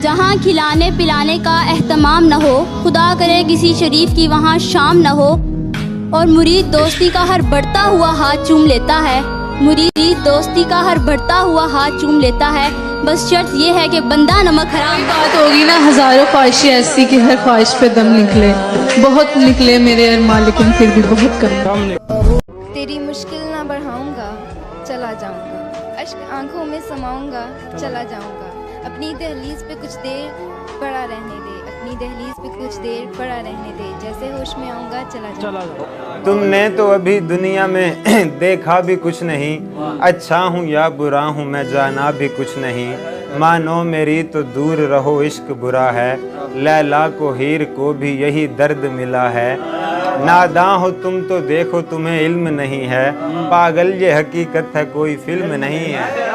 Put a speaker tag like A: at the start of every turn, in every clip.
A: جہاں کھلانے پلانے کا اہتمام نہ ہو، خدا کرے کسی شریف کی وہاں شام نہ ہو، اور مرید دوستی کا ہر بڑھتا ہوا ہاتھ چوم لیتا ہے، مرید دوستی کا ہر بڑھتا ہوا ہاتھ چوم لیتا ہے، بس شرط یہ ہے کہ بندہ نمک حرام
B: بات ہوگی نا، ہزاروں خواہشیں ایسی کہ ہر خواہش پہ دم نکلے، بہت نکلے میرے ارمان لیکن پھر بھی بہت کم۔
C: تیری مشکل نہ بڑھاؤں گا، چلا جاؤں گا، اشک آنکھوں میں سماؤں گا، چلا جاؤں گا، اپنی دہلیز پہ کچھ دیر پڑا رہنے دے، اپنی دہلیز پہ کچھ دیر پڑا رہنے دے، جیسے ہوش میں آؤں گا چلا جاؤں گا۔
D: تم نے تو ابھی دنیا میں دیکھا بھی کچھ نہیں، اچھا ہوں یا برا ہوں میں جانا بھی کچھ نہیں، مانو میری تو دور رہو عشق برا ہے، لیلا کو ہیر کو بھی یہی درد ملا ہے، ناداں ہو تم تو دیکھو تمہیں علم نہیں ہے، پاگل یہ حقیقت ہے کوئی فلم نہیں ہے۔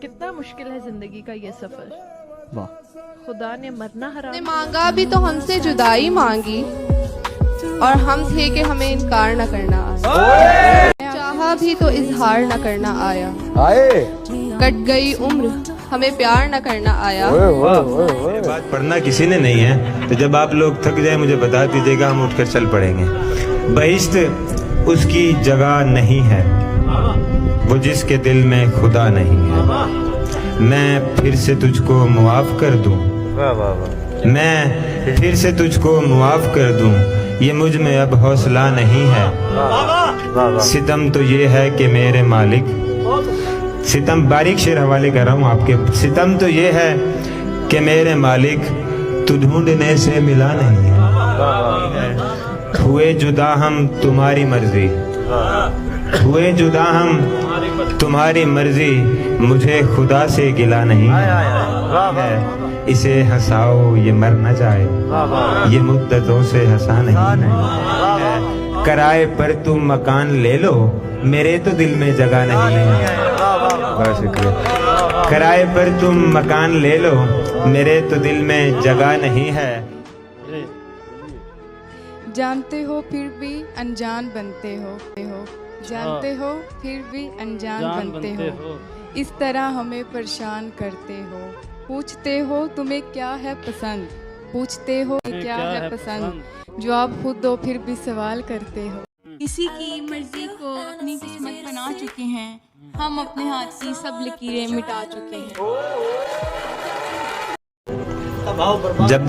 E: کتنا مشکل ہے زندگی کا یہ سفر، خدا نے مرنا حرام
F: نے مانگا بھی تو ہم سے جدائی مانگی، اور ہم تھے کہ ہمیں انکار نہ کرنا آیا، چاہا بھی تو اظہار نہ کرنا آیا، کٹ گئی عمر ہمیں پیار نہ کرنا آیا۔
D: یہ بات پڑھنا کسی نے نہیں ہے، تو جب آپ لوگ تھک جائیں مجھے بتا دیجیے گا، ہم اٹھ کر چل پڑیں گے۔ بہشت اس کی جگہ نہیں ہے وہ جس کے دل میں خدا نہیں ہے، میں پھر سے تجھ کو معاف کر دوں، میں پھر سے تجھ کو معاف کر دوں، یہ مجھ میں اب حوصلہ نہیں ہے، ستم تو یہ ہے کہ میرے مالک، ستم باریک شعر حوالے کر رہا ہوں آپ کے، ستم تو یہ ہے کہ میرے مالک تو ڈھونڈنے سے ملا نہیں ہے، ہوئے جدا ہم تمہاری مرضی، ہوئے جدا ہم تمہاری مرضی، مجھے خدا سے گلا نہیں ہے، اسے ہنساؤ یہ مر نہ جائے، یہ مدتوں سے ہنسا نہیں ہے، کرائے پر تم مکان لے لو میرے تو دل میں جگہ نہیں ہے، بہت شکریہ، کرائے پر تم مکان لے لو میرے تو دل میں جگہ نہیں ہے۔
G: جانتے ہو پھر بھی انجان بنتے ہو، جانتے ہو پھر بھی انجان بنتے ہو، اس طرح ہمیں پریشان کرتے ہو، پوچھتے ہو تمہیں کیا ہے پسند، پوچھتے ہو کیا ہے پسند، جو آپ خود ہو پھر بھی سوال کرتے ہو۔
A: کسی کی مرضی کو اپنی قسمت بنا چکے ہیں، ہم اپنے ہاتھ کی سب لکیریں مٹا چکے ہیں۔
D: جب